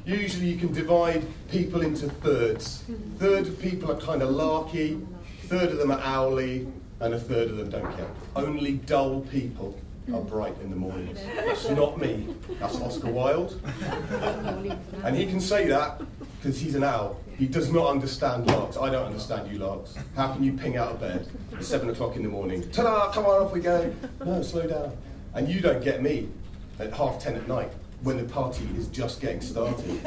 Usually you can divide people into thirds. Third of people are kind of larky, third of them are owly, and a third of them don't care. Only dull people are bright in the mornings. That's not me. That's Oscar Wilde. And he can say that because he's an owl. He does not understand larks. I don't understand you larks. How can you ping out of bed at 7 o'clock in the morning? Ta-da, come on, off we go. No, slow down. And you don't get me at 10:30 at night when the party is just getting started.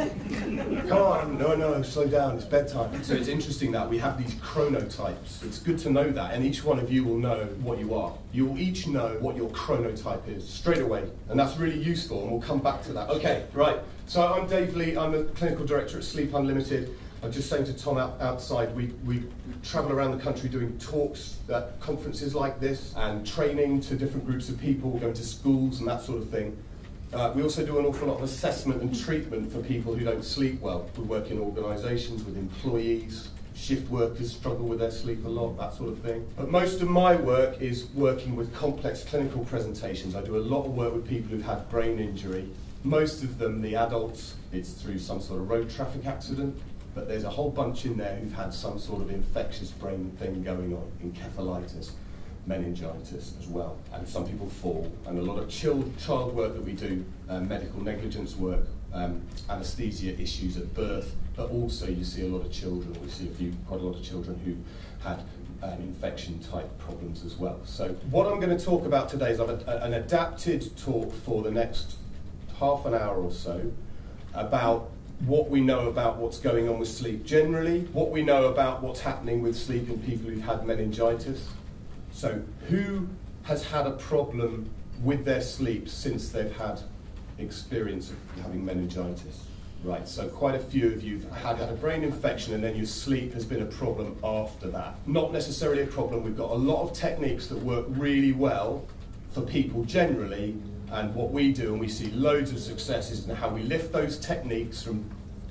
Come on, no, slow down, it's bedtime. So it's interesting that we have these chrono types. It's good to know that, and each one of you will know what you are. You will each know what your chronotype is straight away, and that's really useful, and we'll come back to that. Okay, right, so I'm Dave Lee, I'm a clinical director at Sleep Unlimited. I was just saying to Tom outside, we travel around the country doing talks at conferences like this, and training to different groups of people, going to schools and that sort of thing. We also do an awful lot of assessment and treatment for people who don't sleep well. We work in organisations with employees, shift workers struggle with their sleep a lot, that sort of thing. But most of my work is working with complex clinical presentations. I do a lot of work with people who've had brain injury. Most of them, the adults, it's through some sort of road traffic accident, but there's a whole bunch in there who've had some sort of infectious brain thing going on, encephalitis, meningitis as well, and some people fall, and a lot of child work that we do, medical negligence work, anaesthesia issues at birth, but also you see a lot of children. We see quite a lot of children who had infection type problems as well. So what I'm going to talk about today is an adapted talk for the next half an hour or so about what we know about what's going on with sleep generally, what we know about what's happening with sleep in people who've had meningitis. So who has had a problem with their sleep since they've had experience of having meningitis? Right, so quite a few of you have had a brain infection and then your sleep has been a problem after that. Not necessarily a problem. We've got a lot of techniques that work really well for people generally, and what we do, and we see loads of successes in how we lift those techniques from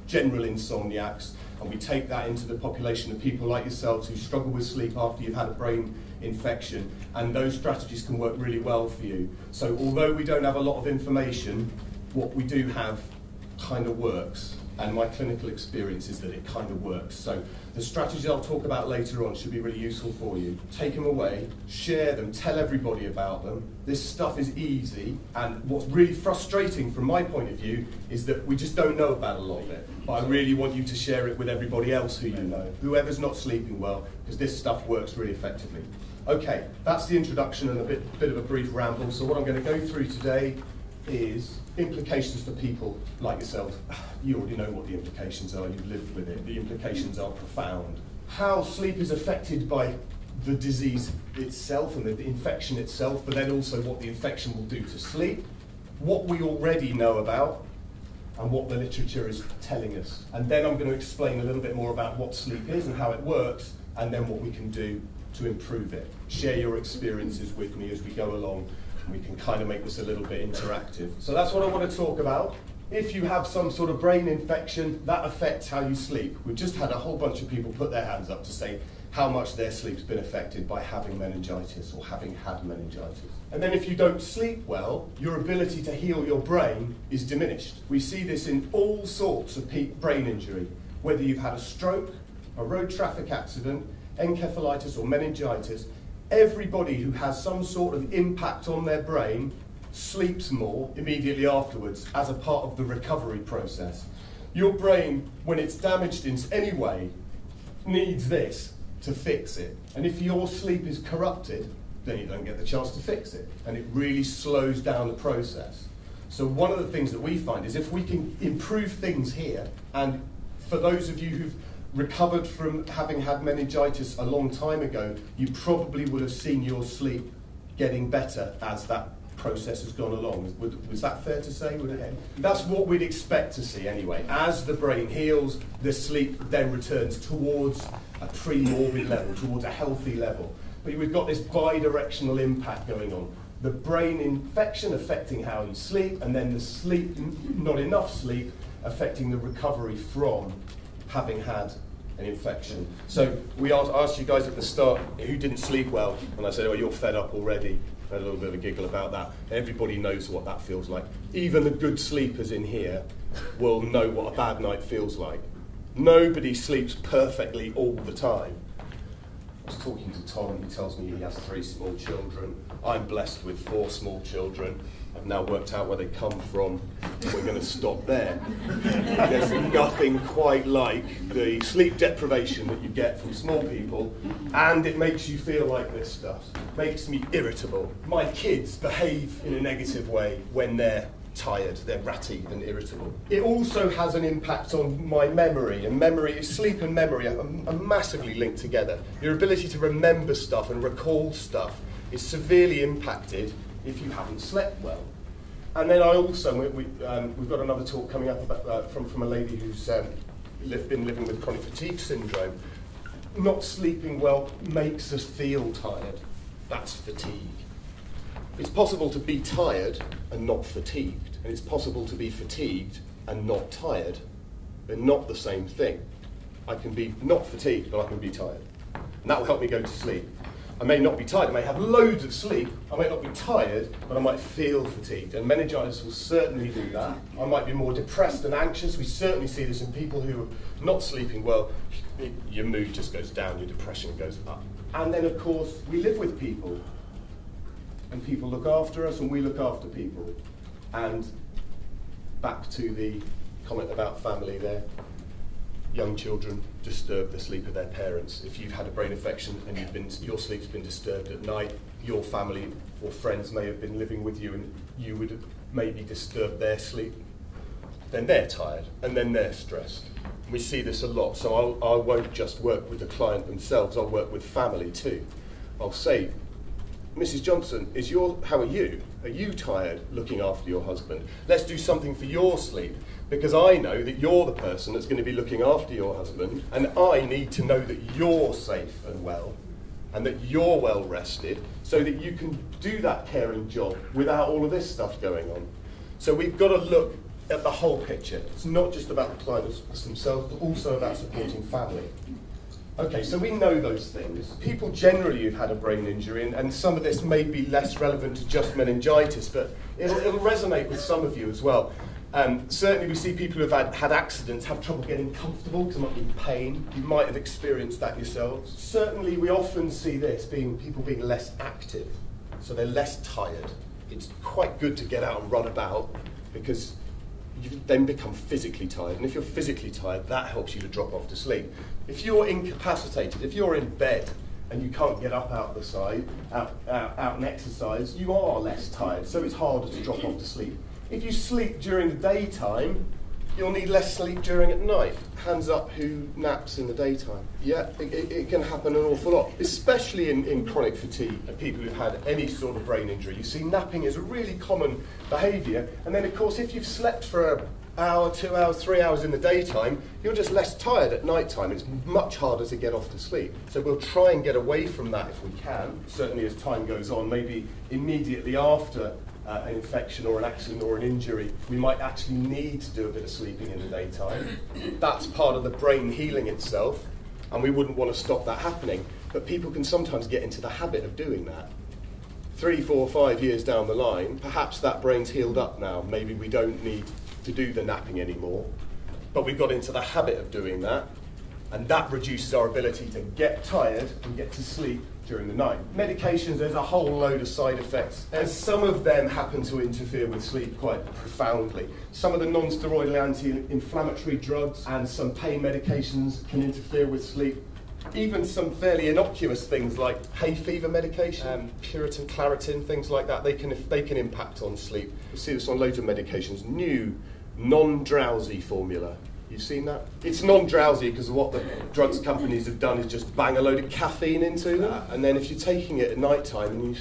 general insomniacs and we take that into the population of people like yourselves who struggle with sleep after you've had a brain infection, and those strategies can work really well for you. So although we don't have a lot of information, what we do have kind of works, and my clinical experience is that it kind of works. So the strategies I'll talk about later on should be really useful for you. Take them away, share them, tell everybody about them. This stuff is easy, and what's really frustrating from my point of view is that we just don't know about a lot of it. But I really want you to share it with everybody else who you know, whoever's not sleeping well, because this stuff works really effectively. Okay, that's the introduction and a bit of a brief ramble. So what I'm going to go through today is implications for people like yourselves. You already know what the implications are, you've lived with it. The implications are profound. How sleep is affected by the disease itself and the infection itself, but then also what the infection will do to sleep, what we already know about, and what the literature is telling us. And then I'm going to explain a little bit more about what sleep is and how it works, and then what we can do to improve it. Share your experiences with me as we go along. We can kind of make this a little bit interactive. So that's what I want to talk about. If you have some sort of brain infection, that affects how you sleep. We've just had a whole bunch of people put their hands up to say how much their sleep's been affected by having meningitis or having had meningitis. And then if you don't sleep well, your ability to heal your brain is diminished. We see this in all sorts of brain injury, whether you've had a stroke, a road traffic accident, encephalitis or meningitis. Everybody who has some sort of impact on their brain sleeps more immediately afterwards as a part of the recovery process. Your brain, when it's damaged in any way, needs this to fix it. And if your sleep is corrupted, then you don't get the chance to fix it. And it really slows down the process. So one of the things that we find is if we can improve things here, and for those of you who've recovered from having had meningitis a long time ago, you probably would have seen your sleep getting better as that process has gone along. Was that fair to say? That's what we'd expect to see anyway. As the brain heals, the sleep then returns towards a pre-morbid level, towards a healthy level. But we've got this bi-directional impact going on. The brain infection affecting how you sleep, and then the sleep, not enough sleep, affecting the recovery from having had an infection. So we asked you guys at the start who didn't sleep well, and I said, oh, you're fed up already. I had a little bit of a giggle about that. Everybody knows what that feels like. Even the good sleepers in here will know what a bad night feels like. Nobody sleeps perfectly all the time. I was talking to Tom, he tells me he has 3 small children. I'm blessed with 4 small children. I've now worked out where they come from. We're going to stop there. There's nothing quite like the sleep deprivation that you get from small people, and it makes you feel like this stuff. Makes me irritable. My kids behave in a negative way when they're tired, they're ratty and irritable. It also has an impact on my memory, and sleep and memory are massively linked together. Your ability to remember stuff and recall stuff is severely impacted if you haven't slept well. And then we've got another talk coming up about, from a lady who's been living with chronic fatigue syndrome. Not sleeping well makes us feel tired. That's fatigue. It's possible to be tired and not fatigued, and it's possible to be fatigued and not tired. They're not the same thing. I can be not fatigued, but I can be tired. And that will help me go to sleep. I may not be tired, I may have loads of sleep, I might not be tired, but I might feel fatigued. And meningitis will certainly do that. I might be more depressed and anxious. We certainly see this in people who are not sleeping well. Your mood just goes down, your depression goes up. And then, of course, we live with people. And people look after us, and we look after people. And back to the comment about family there. Young children disturb the sleep of their parents. If you've had a brain infection and your sleep's been disturbed at night, your family or friends may have been living with you and you would have maybe disturbed their sleep. Then they're tired, and then they're stressed. We see this a lot, so I won't just work with the client themselves, I'll work with family too. I'll say, Mrs. Johnson, how are you? Are you tired looking after your husband? Let's do something for your sleep, because I know that you're the person that's going to be looking after your husband, and I need to know that you're safe and well, and that you're well rested, so that you can do that caring job without all of this stuff going on. So we've got to look at the whole picture. It's not just about the clients themselves, but also about supporting family. Okay, so we know those things. People generally who've had a brain injury, and some of this may be less relevant to just meningitis, but it'll resonate with some of you as well. Certainly we see people who've had accidents have trouble getting comfortable because there might be pain. You might have experienced that yourselves. Certainly we often see this, people being less active, so they're less tired. It's quite good to get out and run about, because you then become physically tired, and if you're physically tired, that helps you to drop off to sleep. If you're incapacitated, if you're in bed and you can't get up out and exercise, you are less tired, so it's harder to drop off to sleep. If you sleep during the daytime, you'll need less sleep during at night. Hands up who naps in the daytime. Yeah, it can happen an awful lot, especially in chronic fatigue and people who've had any sort of brain injury. You see, napping is a really common behaviour, and then of course if you've slept for an hour, 2 hours, 3 hours in the daytime, you're just less tired at night time. It's much harder to get off to sleep. So we'll try and get away from that if we can, certainly as time goes on, maybe immediately after an infection or an accident or an injury, we might actually need to do a bit of sleeping in the daytime. That's part of the brain healing itself, and we wouldn't want to stop that happening. But people can sometimes get into the habit of doing that. 3, 4, 5 years down the line, perhaps that brain's healed up now. Maybe we don't need to do the napping anymore, but we've got into the habit of doing that, and that reduces our ability to get tired and get to sleep during the night. Medications, there's a whole load of side effects, and some of them happen to interfere with sleep quite profoundly. Some of the non-steroidal anti-inflammatory drugs and some pain medications can interfere with sleep. Even some fairly innocuous things like hay fever medication, Puritan, Claritin, things like that, they can impact on sleep. You see this on loads of medications. New non-drowsy formula. You've seen that? It's non-drowsy because what the drugs companies have done is just bang a load of caffeine into them, and then if you're taking it at night time,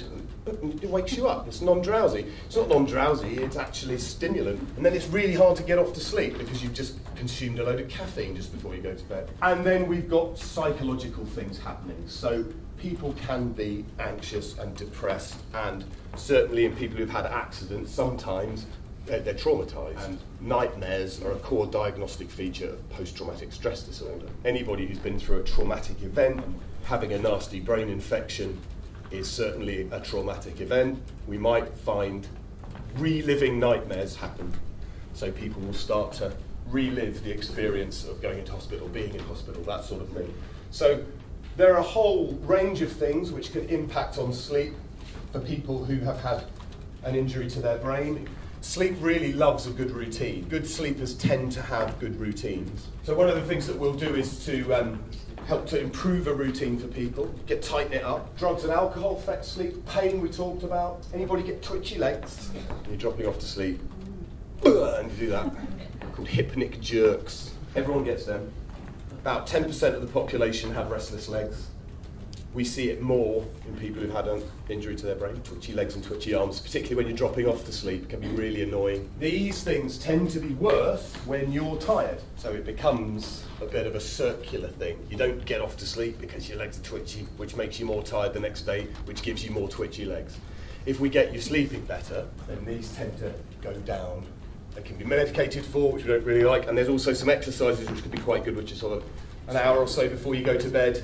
it wakes you up. It's non-drowsy. It's not non-drowsy, it's actually a stimulant, and then it's really hard to get off to sleep because you've just consumed a load of caffeine just before you go to bed. And then we've got psychological things happening. So people can be anxious and depressed, and certainly in people who've had accidents, sometimes they're traumatised, and nightmares are a core diagnostic feature of post-traumatic stress disorder. Anybody who's been through a traumatic event, having a nasty brain infection, is certainly a traumatic event. We might find reliving nightmares happen. So people will start to relive the experience of going into hospital, being in hospital, that sort of thing. So there are a whole range of things which can impact on sleep for people who have had an injury to their brain. Sleep really loves a good routine. Good sleepers tend to have good routines. So one of the things that we'll do is to help to improve a routine for people, tighten it up. Drugs and alcohol affect sleep. Pain we talked about. Anybody get twitchy legs? You're dropping off to sleep. And you do that. Called hypnic jerks. Everyone gets them. About 10% of the population have restless legs. We see it more in people who've had an injury to their brain. Twitchy legs and twitchy arms, particularly when you're dropping off to sleep, can be really annoying. These things tend to be worse when you're tired. So it becomes a bit of a circular thing. You don't get off to sleep because your legs are twitchy, which makes you more tired the next day, which gives you more twitchy legs. If we get you sleeping better, then these tend to go down. They can be medicated for, which we don't really like, and there's also some exercises which can be quite good, which is sort of an hour or so before you go to bed.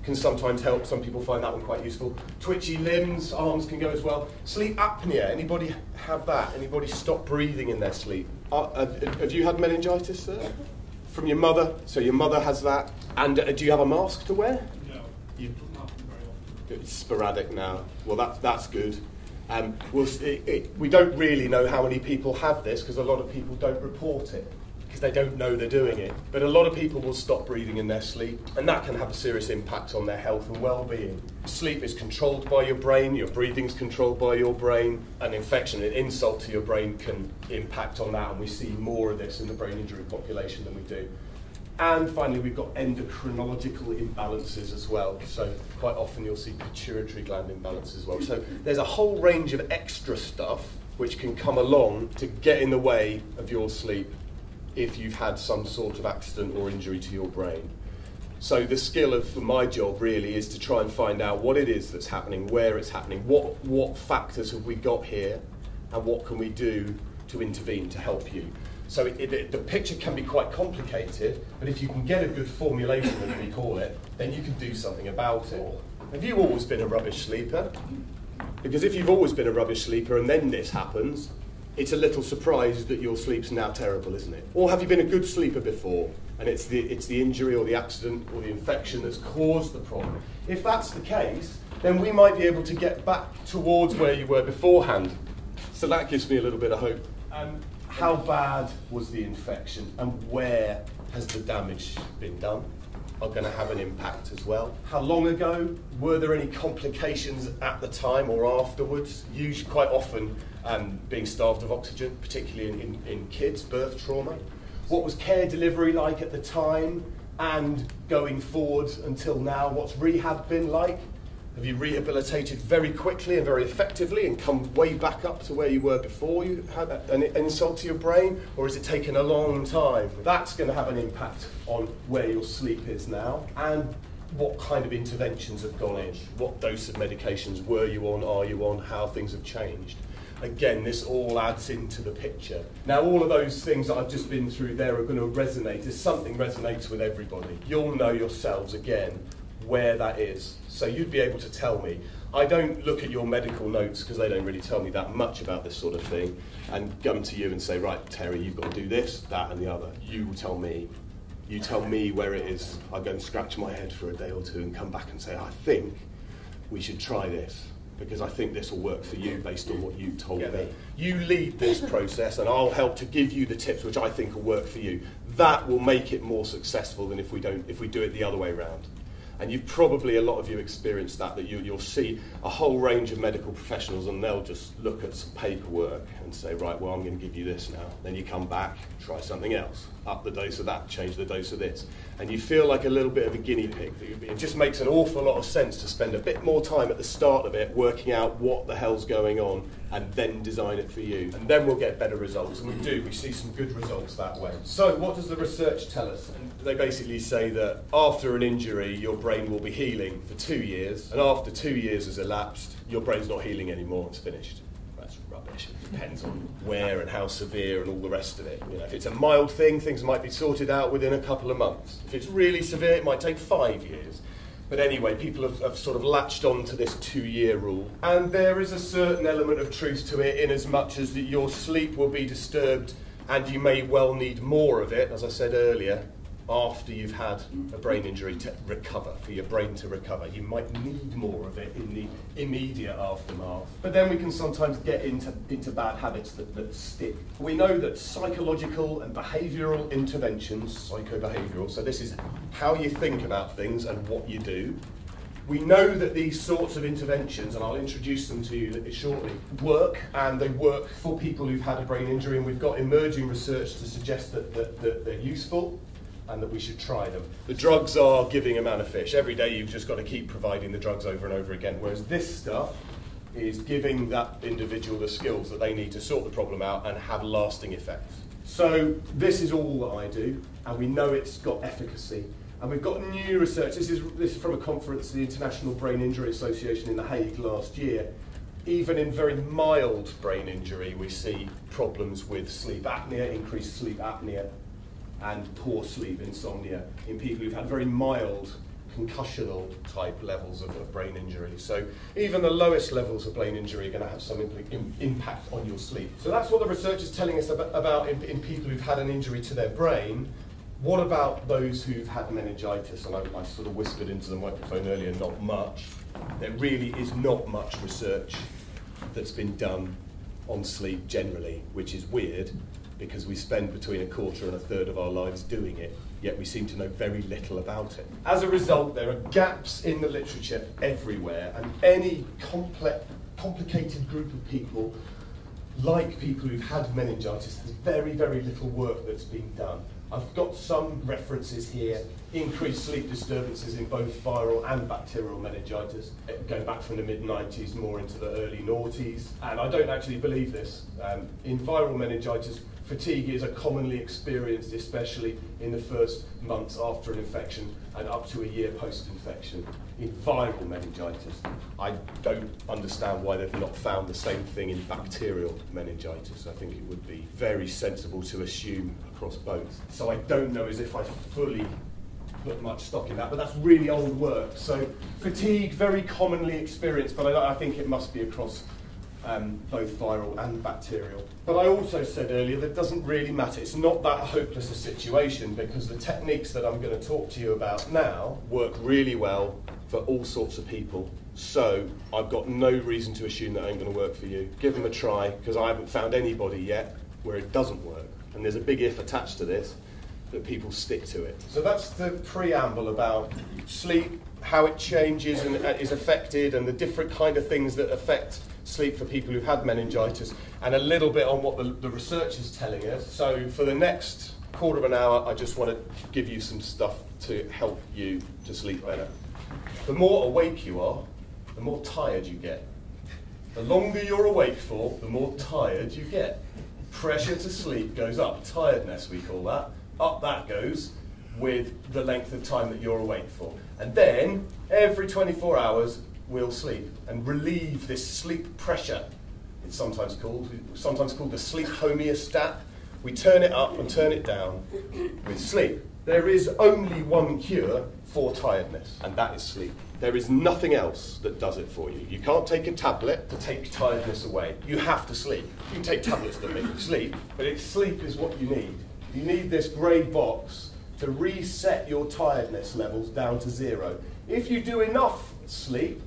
Can sometimes help. Some people find that one quite useful. Twitchy limbs, arms can go as well. Sleep apnea, anybody have that? Anybody stop breathing in their sleep? Have you had meningitis, sir? From your mother? So your mother has that. And do you have a mask to wear? No, not very often. It's sporadic now. Well, that's good. We don't really know how many people have this because a lot of people don't report it, because they don't know they're doing it. But a lot of people will stop breathing in their sleep, and that can have a serious impact on their health and well-being. Sleep is controlled by your brain, your breathing's controlled by your brain. An infection, an insult to your brain can impact on that, and we see more of this in the brain injury population than we do. And finally, we've got endocrinological imbalances as well. So quite often you'll see pituitary gland imbalance as well. So there's a whole range of extra stuff which can come along to get in the way of your sleep if you've had some sort of accident or injury to your brain. So the skill of my job really is to try and find out what it is that's happening, where it's happening, what factors have we got here, and what can we do to intervene to help you. So the picture can be quite complicated, but if you can get a good formulation, as we call it, then you can do something about it. Have you always been a rubbish sleeper? Because if you've always been a rubbish sleeper and then this happens, it's a little surprise that your sleep's now terrible, isn't it? Or have you been a good sleeper before, and it's the injury or the accident or the infection that's caused the problem? If that's the case, then we might be able to get back towards where you were beforehand. So that gives me a little bit of hope. How bad was the infection, and where has the damage been done are going to have an impact as well. How long ago? Were there any complications at the time or afterwards? Usually, quite often, being starved of oxygen, particularly in kids, birth trauma. What was care delivery like at the time, and going forward until now? What's rehab been like? Have you rehabilitated very quickly and very effectively and come way back up to where you were before you had an insult to your brain? Or has it taken a long time? That's going to have an impact on where your sleep is now and what kind of interventions have gone in. What dose of medications were you on, are you on, how things have changed. Again, this all adds into the picture. Now, all of those things that I've just been through there are going to resonate. If something resonates with everybody, you'll know yourselves again where that is. So you'd be able to tell me. I don't look at your medical notes because they don't really tell me that much about this sort of thing and come to you and say, right, Terry, you've got to do this, that and the other. You tell me. You tell me where it is. I go and scratch my head for a day or two and come back and say, I think we should try this because I think this will work for you based on what you've told me. You lead this process and I'll help to give you the tips which I think will work for you. That will make it more successful than if we do it the other way around. And you've probably, a lot of you experienced that you'll see a whole range of medical professionals and they'll just look at some paperwork and say, right, well, I'm going to give you this now. Then you come back, try something else, up the dose of that, change the dose of this. And you feel like a little bit of a guinea pig. It just makes an awful lot of sense to spend a bit more time at the start of it working out what the hell's going on and then design it for you. And then we'll get better results. And we see some good results that way. So what does the research tell us? And they basically say that after an injury, your brain will be healing for 2 years. And after 2 years has elapsed, your brain's not healing anymore, it's finished. That's rubbish. It depends on where and how severe and all the rest of it. You know, if it's a mild thing, things might be sorted out within a couple of months. If it's really severe, it might take 5 years. But anyway, people have sort of latched on to this 2-year rule. And there is a certain element of truth to it, in as much as that your sleep will be disturbed and you may well need more of it, as I said earlier, after you've had a brain injury to recover, for your brain to recover. You might need more of it in the immediate aftermath. But then we can sometimes get into bad habits that stick. We know that psychological and behavioural interventions, psychobehavioural, so this is how you think about things and what you do. We know that these sorts of interventions, and I'll introduce them to you shortly, work, and they work for people who've had a brain injury, and we've got emerging research to suggest that they're useful and that we should try them. The drugs are giving a man a fish. Every day you've just got to keep providing the drugs over and over again, whereas this stuff is giving that individual the skills that they need to sort the problem out and have lasting effects. So this is all that I do, and we know it's got efficacy. And we've got new research. This is from a conference, the International Brain Injury Association in The Hague last year. Even in very mild brain injury, we see problems with sleep apnea, increased sleep apnea, and poor sleep, insomnia, in people who've had very mild concussional type levels of brain injury. So even the lowest levels of brain injury are going to have some impact on your sleep. So that's what the research is telling us about in people who've had an injury to their brain. What about those who've had meningitis? And I sort of whispered into the microphone earlier, not much. There really is not much research that's been done on sleep generally, which is weird, because we spend between a quarter and a third of our lives doing it, yet we seem to know very little about it. As a result, there are gaps in the literature everywhere, and any complicated group of people, like people who've had meningitis, there's very, very little work that's been done. I've got some references here, increased sleep disturbances in both viral and bacterial meningitis, going back from the mid-90s more into the early noughties. And I don't actually believe this. In viral meningitis, fatigue is commonly experienced, especially in the first months after an infection and up to a year post-infection. In viral meningitis, I don't understand why they've not found the same thing in bacterial meningitis. I think it would be very sensible to assume across both. So I don't know as if I fully put much stock in that, but that's really old work. So fatigue, very commonly experienced, but I think it must be across both viral and bacterial. But I also said earlier that it doesn't really matter. It's not that hopeless a situation, because the techniques that I'm going to talk to you about now work really well for all sorts of people. So I've got no reason to assume that ain't going to work for you. Give them a try, because I haven't found anybody yet where it doesn't work. And there's a big if attached to this, that people stick to it. So that's the preamble about sleep, how it changes and is affected, and the different kind of things that affect sleep for people who've had meningitis, and a little bit on what the research is telling us. So for the next quarter of an hour, I just want to give you some stuff to help you to sleep better. The more awake you are, the more tired you get. The longer you're awake for, the more tired you get. Pressure to sleep goes up. Tiredness, we call that. Up that goes with the length of time that you're awake for. And then, every 24 hours, we'll sleep and relieve this sleep pressure. It's sometimes called the sleep homeostat. We turn it up and turn it down with sleep. There is only one cure for tiredness, and that is sleep. There is nothing else that does it for you. You can't take a tablet to take tiredness away. You have to sleep. You can take tablets that make you sleep, but sleep is what you need. You need this grey box to reset your tiredness levels down to 0. If you do enough sleep,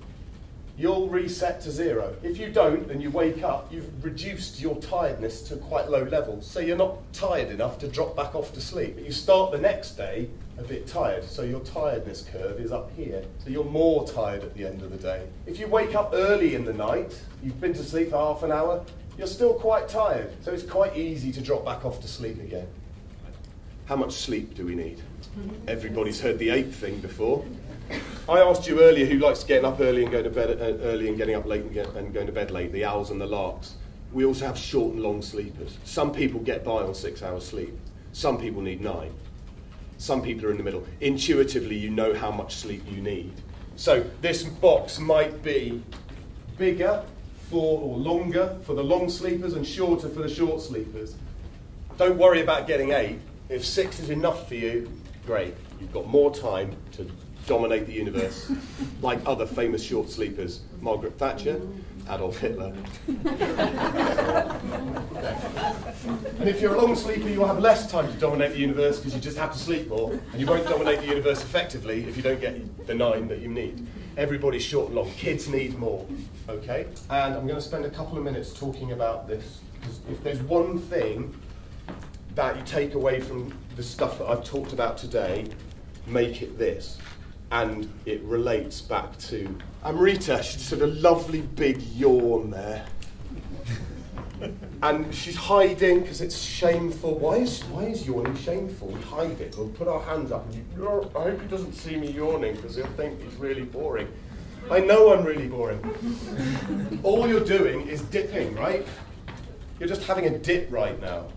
you'll reset to 0. If you don't, and you wake up, you've reduced your tiredness to quite low levels, so you're not tired enough to drop back off to sleep. But you start the next day a bit tired, so your tiredness curve is up here, so you're more tired at the end of the day. If you wake up early in the night, you've been to sleep for half an hour, you're still quite tired, so it's quite easy to drop back off to sleep again. How much sleep do we need? Everybody's heard the 8 thing before. I asked you earlier who likes getting up early and going to bed early and getting up late and going to bed late, the owls and the larks. We also have short and long sleepers. Some people get by on 6 hours sleep. Some people need 9. Some people are in the middle. Intuitively, you know how much sleep you need. So this box might be bigger or longer for the long sleepers and shorter for the short sleepers. Don't worry about getting 8. If 6 is enough for you, great. You've got more time to dominate the universe, like other famous short sleepers, Margaret Thatcher, Adolf Hitler. And if you're a long sleeper, you'll have less time to dominate the universe because you just have to sleep more, and you won't dominate the universe effectively if you don't get the 9 that you need. Everybody's short and long. Kids need more, okay? And I'm going to spend a couple of minutes talking about this, because if there's one thing that you take away from the stuff that I've talked about today, make it this. And it relates back to Amrita. She just had a lovely big yawn there. And she's hiding because it's shameful. Why is yawning shameful? We hide it. We'll put our hands up. And I hope he doesn't see me yawning because he'll think it's really boring. I know I'm really boring. All you're doing is dipping, right? You're just having a dip right now.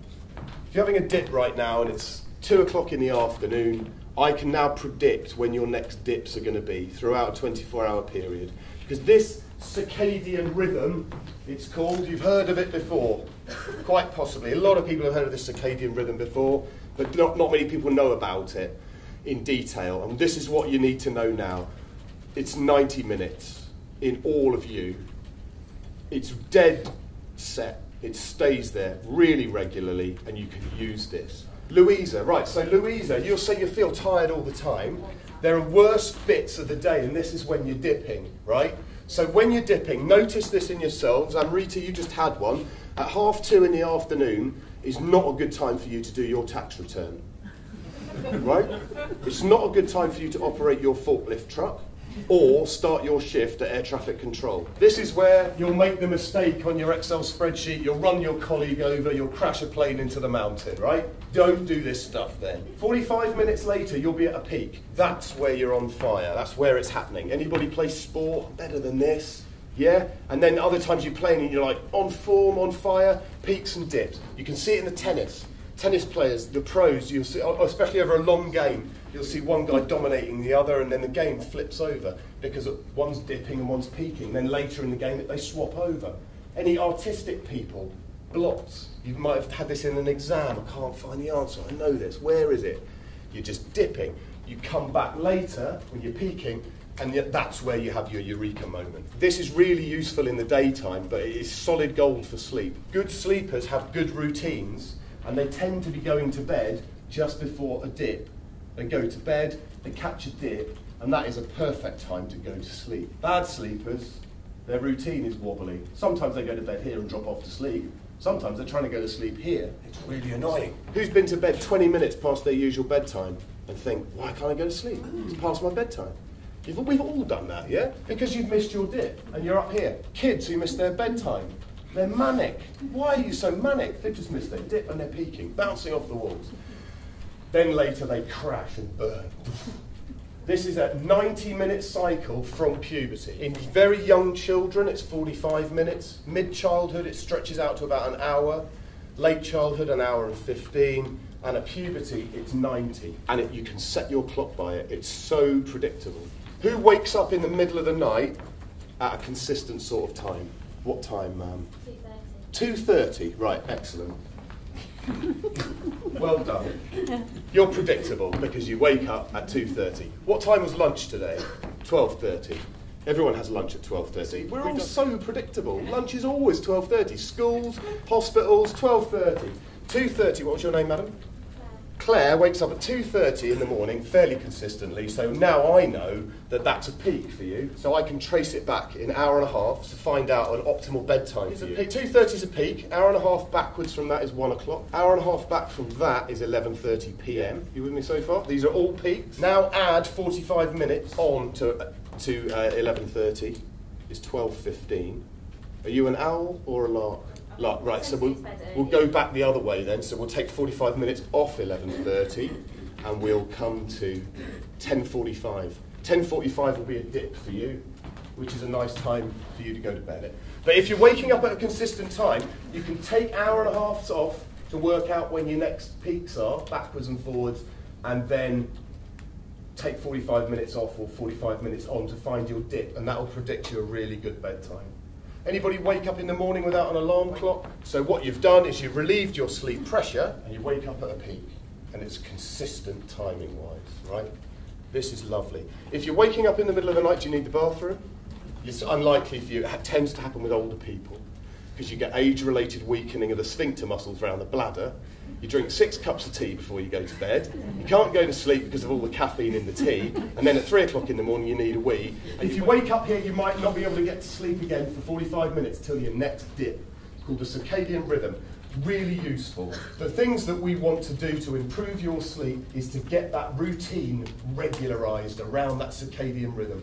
If you're having a dip right now and it's 2 o'clock in the afternoon, I can now predict when your next dips are going to be throughout a 24-hour period. Because this circadian rhythm, it's called, you've heard of it before, quite possibly. A lot of people have heard of this circadian rhythm before, but not many people know about it in detail. And this is what you need to know now. It's 90 minutes in all of you. It's dead set. It stays there really regularly, and you can use this. Louisa, right, so Louisa, you'll say you feel tired all the time. There are worse bits of the day, and this is when you're dipping, right? So when you're dipping, notice this in yourselves. Amrita, you just had one. At 2:30 in the afternoon is not a good time for you to do your tax return, right? It's not a good time for you to operate your forklift truck or start your shift at air traffic control. This is where you'll make the mistake on your Excel spreadsheet, you'll run your colleague over, you'll crash a plane into the mountain, right? Don't do this stuff then. 45 minutes later, you'll be at a peak. That's where you're on fire. That's where it's happening. Anybody play sport better than this? Yeah? And then other times you're playing and you're like on form, on fire, peaks and dips. You can see it in the tennis. Tennis players, the pros, you'll see, especially over a long game, you'll see one guy dominating the other, and then the game flips over because one's dipping and one's peaking. Then later in the game, they swap over. Any artistic people, blots. You might have had this in an exam. I can't find the answer. I know this. Where is it? You're just dipping. You come back later when you're peaking, and that's where you have your eureka moment. This is really useful in the daytime, but it is solid gold for sleep. Good sleepers have good routines, and they tend to be going to bed just before a dip. They go to bed, they catch a dip, and that is a perfect time to go to sleep. Bad sleepers, their routine is wobbly. Sometimes they go to bed here and drop off to sleep. Sometimes they're trying to go to sleep here. It's really annoying. Who's been to bed 20 minutes past their usual bedtime and think, why can't I go to sleep? It's past my bedtime. We've all done that, yeah? Because you've missed your dip and you're up here. Kids who miss their bedtime, they're manic. Why are you so manic? They've just missed their dip and they're peaking, bouncing off the walls. Then later they crash and burn. This is a 90-minute cycle from puberty. In very young children, it's 45 minutes. Mid-childhood, it stretches out to about an hour. Late childhood, an hour and 15. And at puberty, it's 90. And you can set your clock by it. It's so predictable. Who wakes up in the middle of the night at a consistent sort of time? What time, ma'am? 2:30. 2:30, right, excellent. Well done. You're predictable because you wake up at 2:30. What time was lunch today? 12:30. Everyone has lunch at 12:30. We're all so predictable. Lunch is always 12:30. Schools, hospitals, 12:30. 2:30, what was your name, madam? Claire wakes up at 2:30 in the morning fairly consistently, so now I know that that's a peak for you, so I can trace it back in an hour and a half to find out an optimal bedtime for you. 2:30 is a peak, hour and a half backwards from that is 1 o'clock, hour and a half back from that is 11:30 p.m. You with me so far? These are all peaks. Now add 45 minutes on to 11:30 is 12:15. Are you an owl or a lark? Right, so we'll go back the other way then. So we'll take 45 minutes off 11:30 and we'll come to 10:45. 10:45 will be a dip for you, which is a nice time for you to go to bed. But if you're waking up at a consistent time, you can take hour and a half off to work out when your next peaks are, backwards and forwards, and then take 45 minutes off or 45 minutes on to find your dip, and that will predict you a really good bedtime. Anybody wake up in the morning without an alarm clock? So what you've done is you've relieved your sleep pressure and you wake up at a peak. And it's consistent timing-wise, right? This is lovely. If you're waking up in the middle of the night, do you need the bathroom? It's unlikely for you. It tends to happen with older people because you get age-related weakening of the sphincter muscles around the bladder. You drink 6 cups of tea before you go to bed. You can't go to sleep because of all the caffeine in the tea. And then at 3 o'clock in the morning, you need a wee. And if you wake up here, you might not be able to get to sleep again for 45 minutes till your next dip. It's called the Circadian Rhythm. Really useful. The things that we want to do to improve your sleep is to get that routine regularised around that circadian rhythm.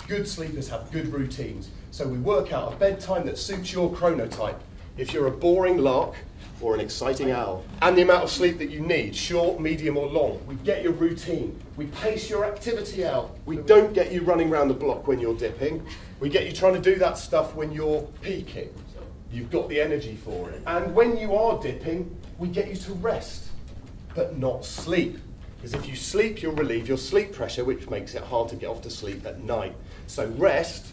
Good sleepers have good routines. So we work out a bedtime that suits your chronotype. If you're a boring lark or an exciting owl, and the amount of sleep that you need, short, medium or long. We get your routine. We pace your activity out. We don't get you running around the block when you're dipping. We get you trying to do that stuff when you're peaking. You've got the energy for it. And when you are dipping, we get you to rest, but not sleep. Because if you sleep, you'll relieve your sleep pressure, which makes it hard to get off to sleep at night. So rest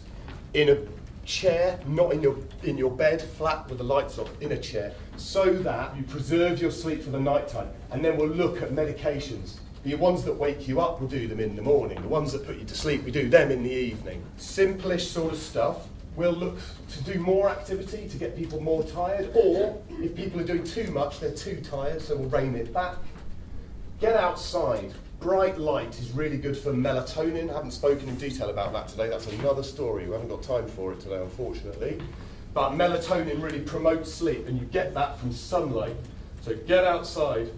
in a chair, not in your bed, flat with the lights off, in a chair, so that you preserve your sleep for the night time. And then we'll look at medications. The ones that wake you up, we'll do them in the morning. The ones that put you to sleep, we do them in the evening. Simplish sort of stuff. We'll look to do more activity to get people more tired, or if people are doing too much, they're too tired, so we'll rein it back. Get outside. Bright light is really good for melatonin. I haven't spoken in detail about that today. That's another story. We haven't got time for it today, unfortunately. But melatonin really promotes sleep, and you get that from sunlight. So get outside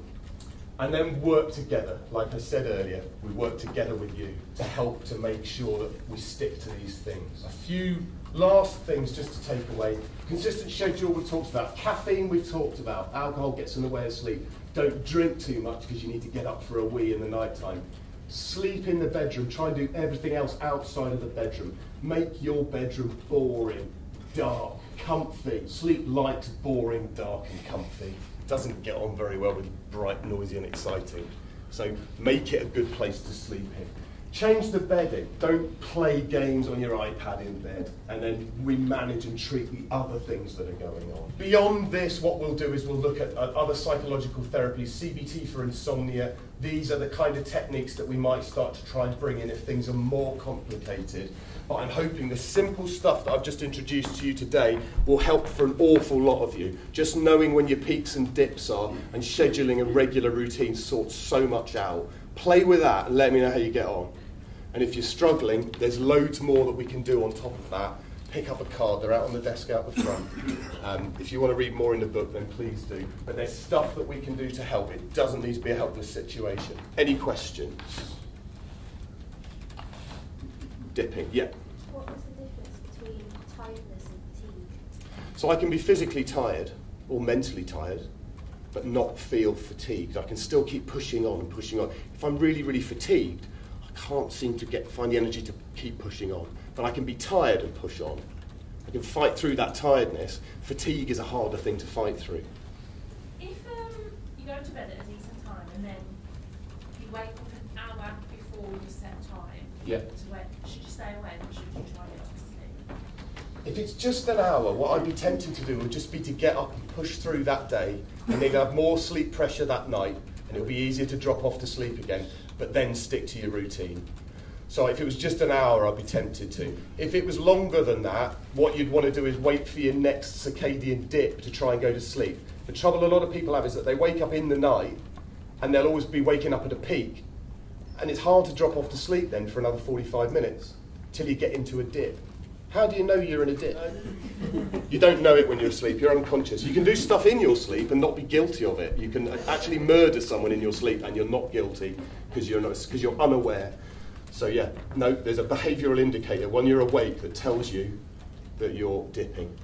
and then work together. Like I said earlier, we work together with you to help to make sure that we stick to these things. A few last things just to take away. Consistent schedule we've talked about. Caffeine we've talked about. Alcohol gets in the way of sleep. Don't drink too much because you need to get up for a wee in the night time. Sleep in the bedroom. Try and do everything else outside of the bedroom. Make your bedroom boring, dark, comfy. Sleep likes boring, dark and comfy. Doesn't get on very well with bright, noisy and exciting. So make it a good place to sleep in. Change the bedding. Don't play games on your iPad in bed, and then we manage and treat the other things that are going on. Beyond this, what we'll do is we'll look at other psychological therapies, CBT for insomnia. These are the kind of techniques that we might start to try and bring in if things are more complicated. But I'm hoping the simple stuff that I've just introduced to you today will help for an awful lot of you. Just knowing when your peaks and dips are and scheduling a regular routine sorts so much out. Play with that and let me know how you get on. And if you're struggling, there's loads more that we can do on top of that. Pick up a card, they're out on the desk out the front. If you want to read more in the book, then please do. But there's stuff that we can do to help. It doesn't need to be a helpless situation. Any questions? Dipping, yeah. What was the difference between tiredness and fatigue? So I can be physically tired or mentally tired, but not feel fatigued. I can still keep pushing on and pushing on. If I'm really, really fatigued, I can't seem to find the energy to keep pushing on. But I can be tired and push on. I can fight through that tiredness. Fatigue is a harder thing to fight through. If you go to bed at a decent time and then you wake up an hour before your set time, Yeah. Should you stay awake or should you try and get off to sleep? If it's just an hour, what I'd be tempted to do would just be to get up and push through that day, and then have more sleep pressure that night, and it'll be easier to drop off to sleep again, but then stick to your routine. So if it was just an hour, I'd be tempted to. If it was longer than that, what you'd want to do is wait for your next circadian dip to try and go to sleep. The trouble a lot of people have is that they wake up in the night, and they'll always be waking up at a peak. And it's hard to drop off to sleep then for another 45 minutes, till you get into a dip. How do you know you're in a dip? You don't know it when you're asleep, you're unconscious. You can do stuff in your sleep and not be guilty of it. You can actually murder someone in your sleep and you're not guilty because you're unaware. So yeah, no, there's a behavioural indicator when you're awake that tells you that you're dipping.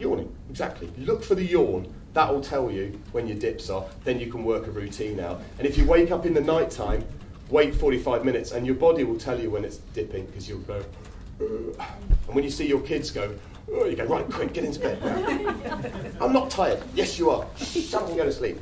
Yawning, exactly. Look for the yawn. That will tell you when your dips are. Then you can work a routine out. And if you wake up in the night time, wait 45 minutes and your body will tell you when it's dipping because you'll go, and when you see your kids go, you go, right, quick, get into bed now. I'm not tired. Yes, you are. Shut up and go to sleep.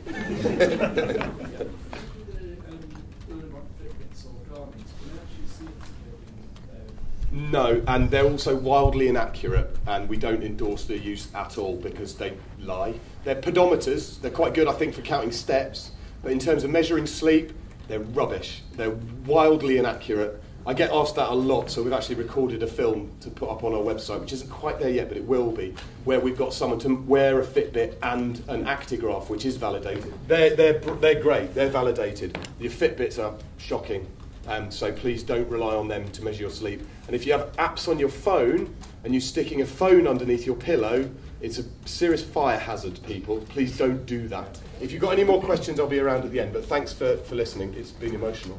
No, and they're also wildly inaccurate, and we don't endorse their use at all because they lie. They're pedometers. They're quite good, I think, for counting steps, but in terms of measuring sleep, They're rubbish. They're wildly inaccurate. I get asked that a lot, so we've actually recorded a film to put up on our website, which isn't quite there yet, but it will be, where we've got someone to wear a Fitbit and an actigraph, which is validated. They're great. They're validated. Your Fitbits are shocking, so please don't rely on them to measure your sleep. And if you have apps on your phone and you're sticking a phone underneath your pillow, it's a serious fire hazard, people. Please don't do that. If you've got any more questions, I'll be around at the end. But thanks for listening. It's been emotional.